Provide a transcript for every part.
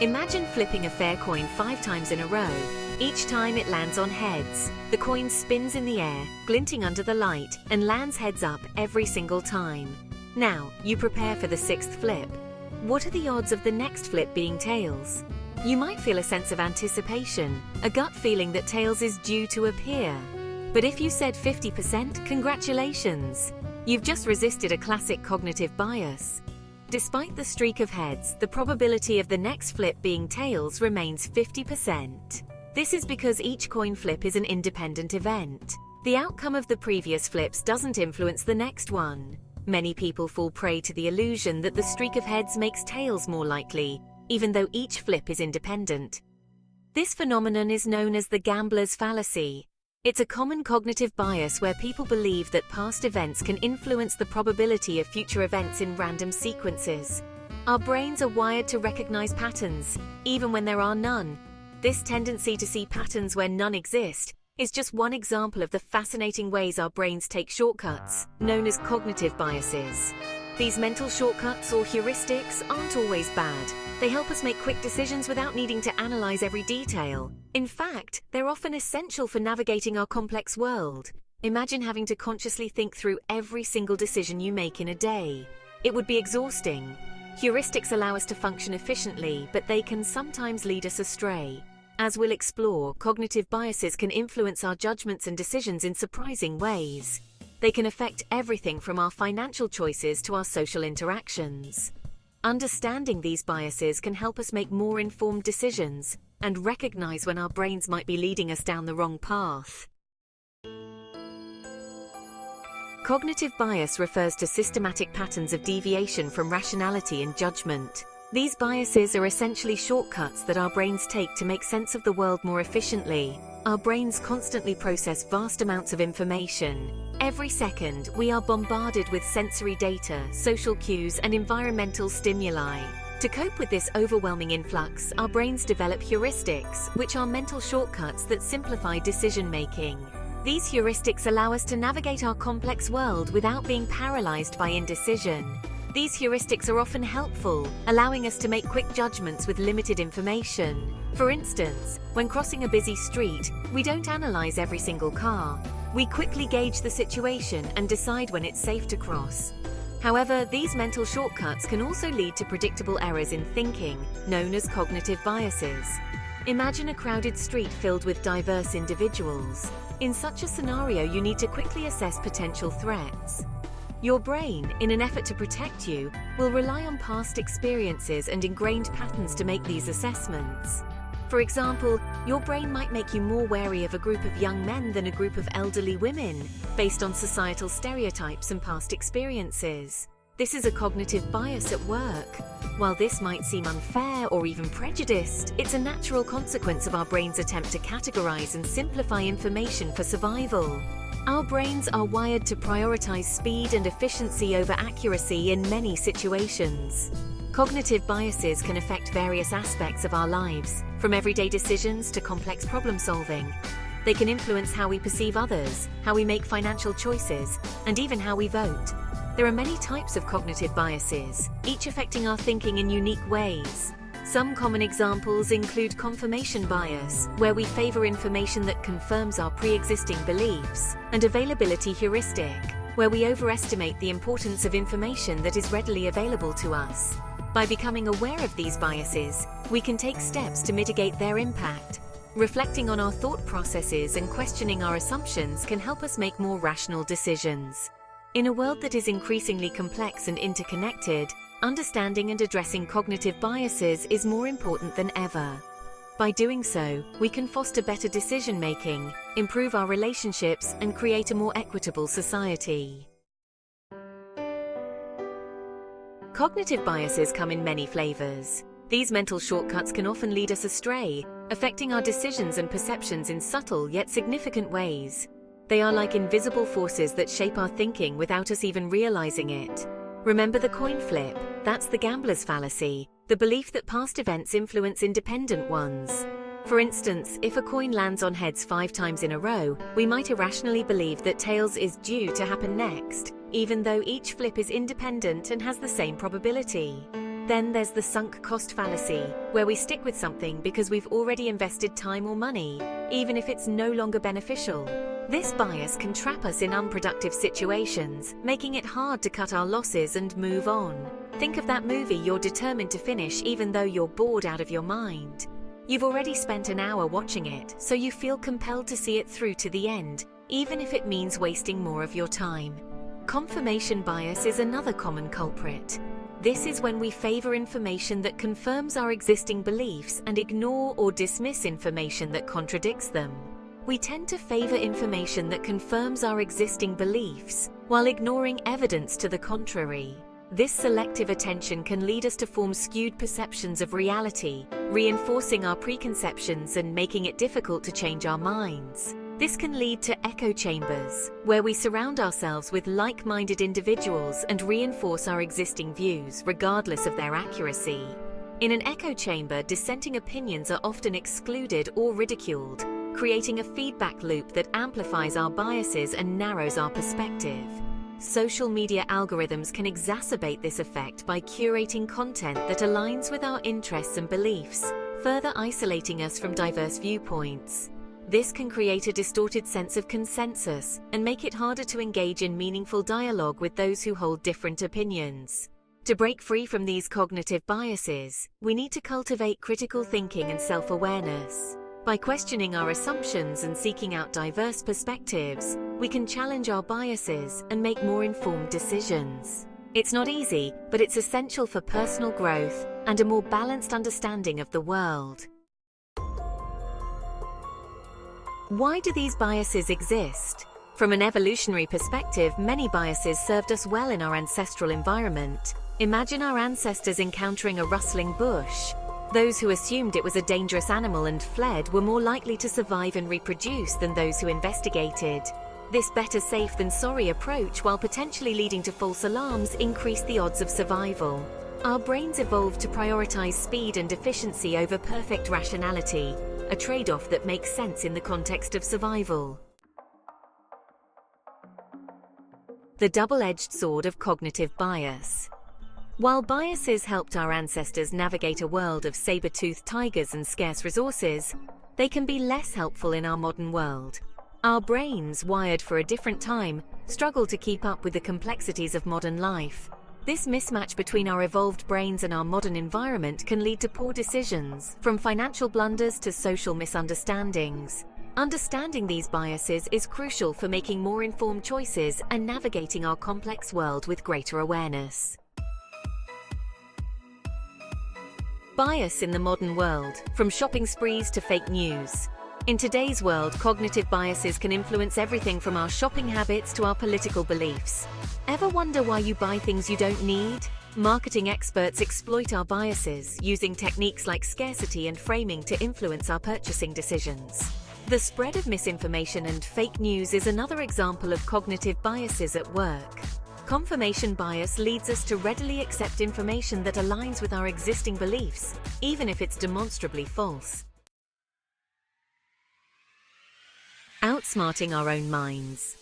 Imagine flipping a fair coin 5 times in a row. Each time it lands on heads. The coin spins in the air, glinting under the light, and lands heads up every single time. Now, you prepare for the 6th flip. What are the odds of the next flip being tails? You might feel a sense of anticipation, a gut feeling that tails is due to appear. But if you said 50%, congratulations! You've just resisted a classic cognitive bias. Despite the streak of heads, the probability of the next flip being tails remains 50%. This is because each coin flip is an independent event. The outcome of the previous flips doesn't influence the next one. Many people fall prey to the illusion that the streak of heads makes tails more likely, even though each flip is independent. This phenomenon is known as the gambler's fallacy. It's a common cognitive bias where people believe that past events can influence the probability of future events in random sequences. Our brains are wired to recognize patterns, even when there are none. This tendency to see patterns where none exist is just one example of the fascinating ways our brains take shortcuts, known as cognitive biases. These mental shortcuts or heuristics aren't always bad. They help us make quick decisions without needing to analyze every detail. In fact, they're often essential for navigating our complex world. Imagine having to consciously think through every single decision you make in a day. It would be exhausting. Heuristics allow us to function efficiently, but they can sometimes lead us astray. As we'll explore, cognitive biases can influence our judgments and decisions in surprising ways. They can affect everything from our financial choices to our social interactions. Understanding these biases can help us make more informed decisions and recognize when our brains might be leading us down the wrong path. Cognitive bias refers to systematic patterns of deviation from rationality and judgment. These biases are essentially shortcuts that our brains take to make sense of the world more efficiently. Our brains constantly process vast amounts of information. Every second, we are bombarded with sensory data, social cues, and environmental stimuli. To cope with this overwhelming influx, our brains develop heuristics, which are mental shortcuts that simplify decision-making. These heuristics allow us to navigate our complex world without being paralyzed by indecision. These heuristics are often helpful, allowing us to make quick judgments with limited information. For instance, when crossing a busy street, we don't analyze every single car. We quickly gauge the situation and decide when it's safe to cross. However, these mental shortcuts can also lead to predictable errors in thinking, known as cognitive biases. Imagine a crowded street filled with diverse individuals. In such a scenario, you need to quickly assess potential threats. Your brain, in an effort to protect you, will rely on past experiences and ingrained patterns to make these assessments. For example, your brain might make you more wary of a group of young men than a group of elderly women, based on societal stereotypes and past experiences. This is a cognitive bias at work. While this might seem unfair or even prejudiced, it's a natural consequence of our brain's attempt to categorize and simplify information for survival. Our brains are wired to prioritize speed and efficiency over accuracy in many situations. Cognitive biases can affect various aspects of our lives, from everyday decisions to complex problem solving. They can influence how we perceive others, how we make financial choices, and even how we vote. There are many types of cognitive biases, each affecting our thinking in unique ways. Some common examples include confirmation bias, where we favor information that confirms our pre-existing beliefs, and availability heuristic, where we overestimate the importance of information that is readily available to us. By becoming aware of these biases, we can take steps to mitigate their impact. Reflecting on our thought processes and questioning our assumptions can help us make more rational decisions. In a world that is increasingly complex and interconnected, understanding and addressing cognitive biases is more important than ever. By doing so, we can foster better decision-making, improve our relationships, and create a more equitable society. Cognitive biases come in many flavors. These mental shortcuts can often lead us astray, affecting our decisions and perceptions in subtle yet significant ways. They are like invisible forces that shape our thinking without us even realizing it. Remember the coin flip? That's the gambler's fallacy, the belief that past events influence independent ones. For instance, if a coin lands on heads 5 times in a row, we might irrationally believe that tails is due to happen next, even though each flip is independent and has the same probability. Then there's the sunk cost fallacy, where we stick with something because we've already invested time or money, even if it's no longer beneficial. This bias can trap us in unproductive situations, making it hard to cut our losses and move on. Think of that movie you're determined to finish even though you're bored out of your mind. You've already spent an hour watching it, so you feel compelled to see it through to the end, even if it means wasting more of your time. Confirmation bias is another common culprit. This is when we favor information that confirms our existing beliefs and ignore or dismiss information that contradicts them. We tend to favor information that confirms our existing beliefs, while ignoring evidence to the contrary. This selective attention can lead us to form skewed perceptions of reality, reinforcing our preconceptions and making it difficult to change our minds. This can lead to echo chambers, where we surround ourselves with like-minded individuals and reinforce our existing views, regardless of their accuracy. In an echo chamber, dissenting opinions are often excluded or ridiculed, creating a feedback loop that amplifies our biases and narrows our perspective. Social media algorithms can exacerbate this effect by curating content that aligns with our interests and beliefs, further isolating us from diverse viewpoints. This can create a distorted sense of consensus and make it harder to engage in meaningful dialogue with those who hold different opinions. To break free from these cognitive biases, we need to cultivate critical thinking and self-awareness. By questioning our assumptions and seeking out diverse perspectives, we can challenge our biases and make more informed decisions. It's not easy, but it's essential for personal growth and a more balanced understanding of the world. Why do these biases exist? From an evolutionary perspective, many biases served us well in our ancestral environment. Imagine our ancestors encountering a rustling bush. Those who assumed it was a dangerous animal and fled were more likely to survive and reproduce than those who investigated. This better safe than sorry approach, while potentially leading to false alarms, increased the odds of survival. Our brains evolved to prioritize speed and efficiency over perfect rationality, a trade-off that makes sense in the context of survival. The double-edged sword of cognitive bias. While biases helped our ancestors navigate a world of saber-toothed tigers and scarce resources, they can be less helpful in our modern world. Our brains, wired for a different time, struggle to keep up with the complexities of modern life. This mismatch between our evolved brains and our modern environment can lead to poor decisions, from financial blunders to social misunderstandings. Understanding these biases is crucial for making more informed choices and navigating our complex world with greater awareness. Bias in the modern world, from shopping sprees to fake news. In today's world, cognitive biases can influence everything from our shopping habits to our political beliefs. Ever wonder why you buy things you don't need? Marketing experts exploit our biases, using techniques like scarcity and framing to influence our purchasing decisions. The spread of misinformation and fake news is another example of cognitive biases at work. Confirmation bias leads us to readily accept information that aligns with our existing beliefs, even if it's demonstrably false. Outsmarting our own minds.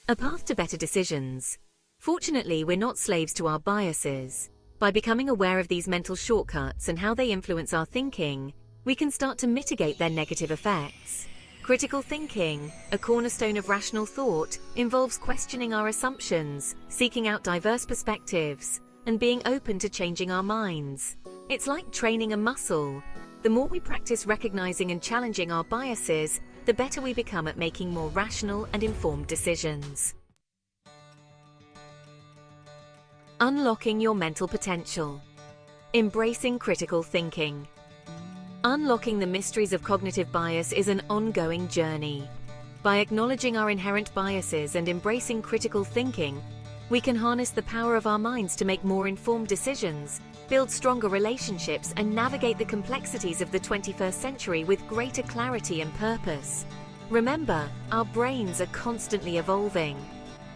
A path to better decisions. Fortunately, we're not slaves to our biases. By becoming aware of these mental shortcuts and how they influence our thinking, we can start to mitigate their negative effects. Critical thinking, a cornerstone of rational thought, involves questioning our assumptions, seeking out diverse perspectives, and being open to changing our minds. It's like training a muscle. The more we practice recognizing and challenging our biases, the better we become at making more rational and informed decisions. Unlocking your mental potential. Embracing critical thinking. Unlocking the mysteries of cognitive bias is an ongoing journey. By acknowledging our inherent biases and embracing critical thinking, we can harness the power of our minds to make more informed decisions, build stronger relationships, and navigate the complexities of the 21st century with greater clarity and purpose. Remember, our brains are constantly evolving.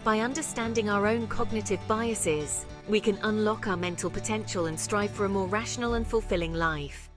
By understanding our own cognitive biases, we can unlock our mental potential and strive for a more rational and fulfilling life.